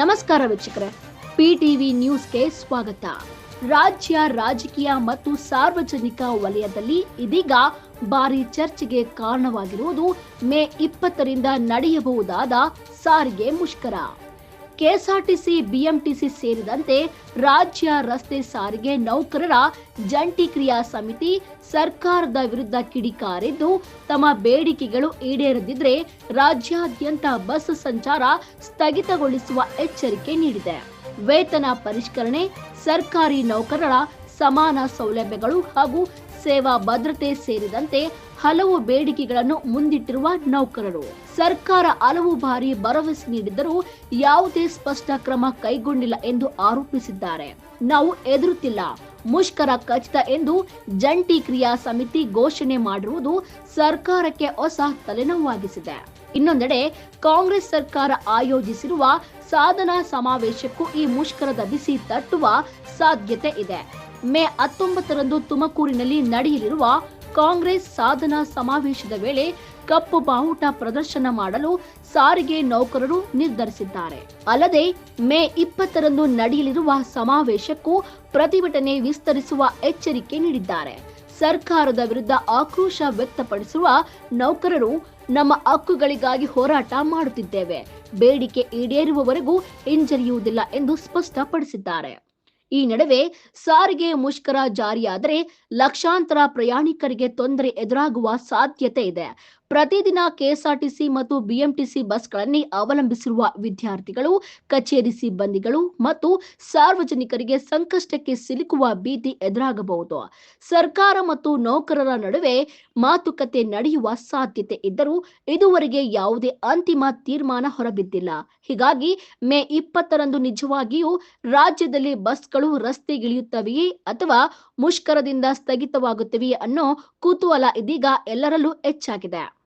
ನಮಸ್ಕಾರ ವೀಕ್ಷಕರೇ, ಪಿಟಿವಿ ನ್ಯೂಸ್ಗೆ ಸ್ವಾಗತ. ರಾಜ್ಯ ರಾಜಕೀಯ ಮತ್ತು ಸಾರ್ವಜನಿಕ ವಲಯದಲ್ಲಿ ಇದೀಗ ಭಾರಿ ಚರ್ಚೆಗೆ ಕಾರಣವಾಗಿರುವುದು ಮೇ 20ರಿಂದ ನಡೆಯಬಹುದಾದ ಸಾರಿಗೆ ಮುಷ್ಕರ. ಕೆಎಸ್ಆರ್ಟಿಸಿ, ಬಿಎಂಟಿಸಿ ಸೇರಿದಂತೆ ರಾಜ್ಯ ರಸ್ತೆ ಸಾರಿಗೆ ನೌಕರರ ಜಂಟಿ ಕ್ರಿಯಾ ಸಮಿತಿ ಸರ್ಕಾರದ ವಿರುದ್ಧ ಕಿಡಿಕಾರಿದ್ದು, ತಮ್ಮ ಬೇಡಿಕೆಗಳು ಈಡೇರದಿದ್ರೆ ರಾಜ್ಯಾದ್ಯಂತ ಬಸ್ ಸಂಚಾರ ಸ್ಥಗಿತಗೊಳಿಸುವ ಎಚ್ಚರಿಕೆ ನೀಡಿದೆ. ವೇತನ ಪರಿಷ್ಕರಣೆ, ಸರ್ಕಾರಿ ನೌಕರರ ಸಮಾನ ಸೌಲಭ್ಯಗಳು ಹಾಗೂ ಸೇವಾ ಭದ್ರತೆ ಸೇರಿದಂತೆ ಹಲವು ಬೇಡಿಕೆಗಳನ್ನು ಮುಂದಿಟ್ಟಿರುವ ನೌಕರರು ಸರ್ಕಾರ ಹಲವು ಬಾರಿ ಭರವಸೆ ನೀಡಿದ್ದರೂ ಯಾವುದೇ ಸ್ಪಷ್ಟ ಕ್ರಮ ಕೈಗೊಂಡಿಲ್ಲ ಎಂದು ಆರೋಪಿಸಿದ್ದಾರೆ. ನಾವು ಎದುರುತ್ತಿಲ್ಲ, ಮುಷ್ಕರ ಖಚಿತ ಎಂದು ಜಂಟಿ ಕ್ರಿಯಾ ಸಮಿತಿ ಘೋಷಣೆ ಮಾಡಿರುವುದು ಸರ್ಕಾರಕ್ಕೆ ಹೊಸ ತಲೆನೋವಾಗಿಸಿದೆ. ಇನ್ನೊಂದೆಡೆ ಕಾಂಗ್ರೆಸ್ ಸರ್ಕಾರ ಆಯೋಜಿಸಿರುವ ಸಾಧನಾ ಸಮಾವೇಶಕ್ಕೂ ಈ ಮುಷ್ಕರದ ಬಿಸಿ ತಟ್ಟುವ ಸಾಧ್ಯತೆ ಇದೆ. ಮೇ 19ರಂದು ತುಮಕೂರಿನಲ್ಲಿ ನಡೆಯಲಿರುವ ಕಾಂಗ್ರೆಸ್ ಸಾಧನಾ ಸಮಾವೇಶದ ವೇಳೆ ಕಪ್ಪು ಬಾವುಟ ಪ್ರದರ್ಶನ ಮಾಡಲು ಸಾರಿಗೆ ನೌಕರರು ನಿರ್ಧರಿಸಿದ್ದಾರೆ. ಅಲ್ಲದೆ ಮೇ 20ರಂದು ನಡೆಯಲಿರುವ ಸಮಾವೇಶಕ್ಕೂ ಪ್ರತಿಭಟನೆ ವಿಸ್ತರಿಸುವ ಎಚ್ಚರಿಕೆ ನೀಡಿದ್ದಾರೆ. ಸರ್ಕಾರದ ವಿರುದ್ಧ ಆಕ್ರೋಶ ವ್ಯಕ್ತಪಡಿಸುವ ನೌಕರರು, ನಮ್ಮ ಹಕ್ಕುಗಳಿಗಾಗಿ ಹೋರಾಟ ಮಾಡುತ್ತಿದ್ದೇವೆ, ಬೇಡಿಕೆ ಈಡೇರುವವರೆಗೂ ಹಿಂಜರಿಯುವುದಿಲ್ಲ ಎಂದು ಸ್ಪಷ್ಟಪಡಿಸಿದ್ದಾರೆ. ಈ ನಡುವೆ ಸಾರಿಗೆ ಮುಷ್ಕರ ಜಾರಿಯಾದರೆ ಲಕ್ಷಾಂತರ ಪ್ರಯಾಣಿಕರಿಗೆ ತೊಂದರೆ ಎದುರಾಗುವ ಸಾಧ್ಯತೆ ಇದೆ. ಪ್ರತಿದಿನ ಕೆಎಸ್ಆರ್ಟಿಸಿ ಮತ್ತು ಬಿಎಂಟಿಸಿ ಬಸ್ಗಳನ್ನೇ ಅವಲಂಬಿಸಿರುವ ವಿದ್ಯಾರ್ಥಿಗಳು, ಕಚೇರಿ ಸಿಬ್ಬಂದಿಗಳು ಮತ್ತು ಸಾರ್ವಜನಿಕರಿಗೆ ಸಂಕಷ್ಟಕ್ಕೆ ಸಿಲುಕುವ ಭೀತಿ ಎದುರಾಗಬಹುದು. ಸರ್ಕಾರ ಮತ್ತು ನೌಕರರ ನಡುವೆ ಮಾತುಕತೆ ನಡೆಯುವ ಸಾಧ್ಯತೆ ಇದ್ದರೂ ಇದುವರೆಗೆ ಯಾವುದೇ ಅಂತಿಮ ತೀರ್ಮಾನ ಹೊರಬಿದ್ದಿಲ್ಲ. ಹೀಗಾಗಿ ಮೇ 20ರಂದು ನಿಜವಾಗಿಯೂ ರಾಜ್ಯದಲ್ಲಿ ಬಸ್ಗಳು ರಸ್ತೆಗಿಳಿಯುತ್ತವೆಯೇ ಅಥವಾ ಮುಷ್ಕರದಿಂದ ಸ್ಥಗಿತವಾಗುತ್ತವೆಯೇ ಅನ್ನೋ ಕುತೂಹಲ ಇದೀಗ ಎಲ್ಲರಲ್ಲೂ ಹೆಚ್ಚಾಗಿದೆ.